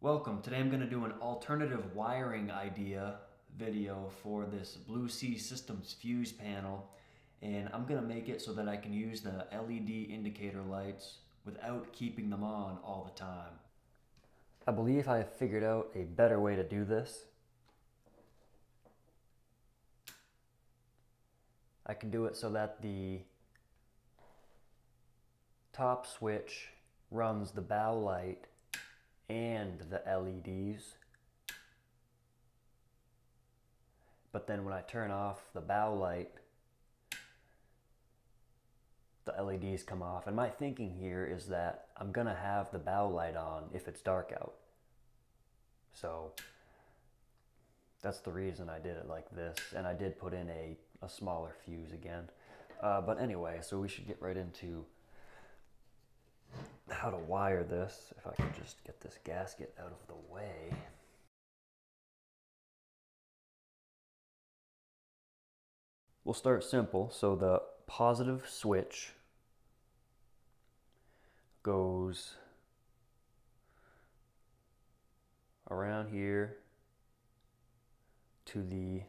Welcome. Today I'm going to do an alternative wiring idea video for this Blue Sea Systems fuse panel, and I'm going to make it so that I can use the LED indicator lights without keeping them on all the time. I believe I have figured out a better way to do this. I can do it so that the top switch runs the bow light and the LEDs, but then when I turn off the bow light, the LEDs come off. And my thinking here is that I'm gonna have the bow light on if it's dark out. So that's the reason I did it like this. And I did put in a smaller fuse again. But anyway, so we should get right into how to wire this. If I could just get this gasket out of the way. We'll start simple. So the positive switch goes around here to the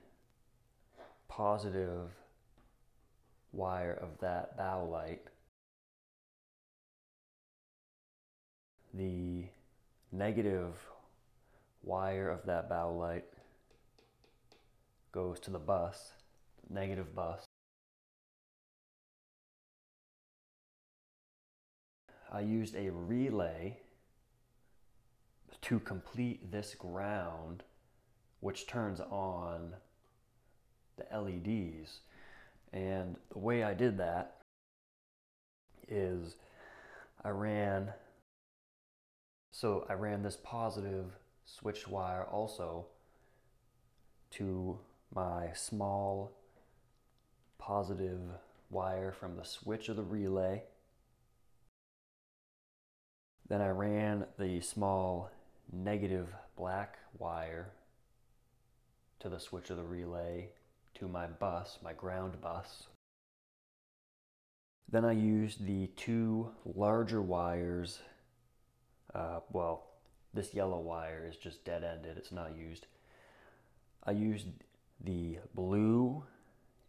positive wire of that bow light. The negative wire of that bow light goes to the bus, negative bus. I used a relay to complete this ground, which turns on the LEDs. And the way I did that is I ran this positive switch wire also to my small positive wire from the switch of the relay. Then I ran the small negative black wire to the switch of the relay to my bus, my ground bus. Then I used the two larger wires. Well, this yellow wire is just dead-ended, it's not used. I used the blue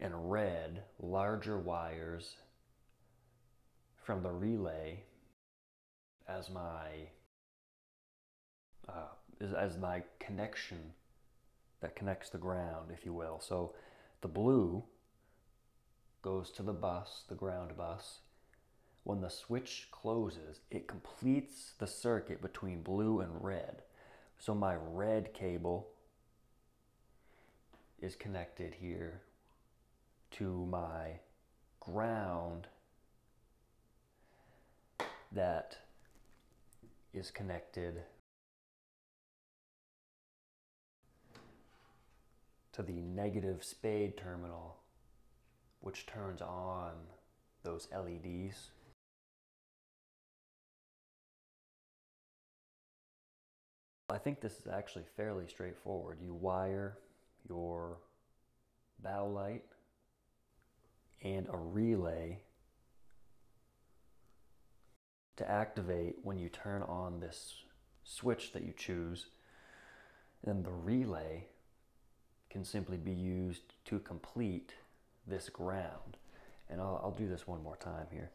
and red larger wires from the relay as my connection that connects the ground, if you will. So the blue goes to the bus, the ground bus. When the switch closes, it completes the circuit between blue and red. So my red cable is connected here to my ground that is connected to the negative spade terminal, which turns on those LEDs. I think this is actually fairly straightforward. You wire your bow light and a relay to activate when you turn on this switch that you choose. And the relay can simply be used to complete this ground. And I'll do this one more time here.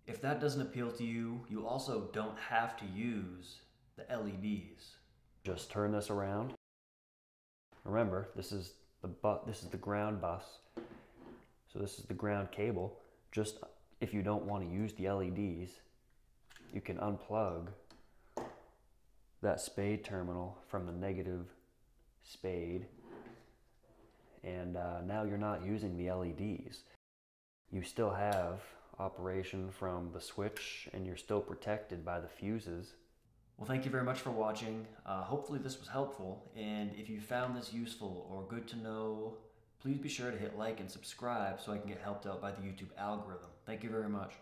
If that doesn't appeal to you, you also don't have to use the LEDs. Just turn this around. Remember, this is the ground bus. So this is the ground cable. Just if you don't want to use the LEDs, you can unplug that spade terminal from the negative spade, and now you're not using the LEDs. You still have operation from the switch and you're still protected by the fuses. Well, thank you very much for watching. Hopefully this was helpful, and if you found this useful or good to know, please be sure to hit like and subscribe so I can get helped out by the YouTube algorithm. Thank you very much.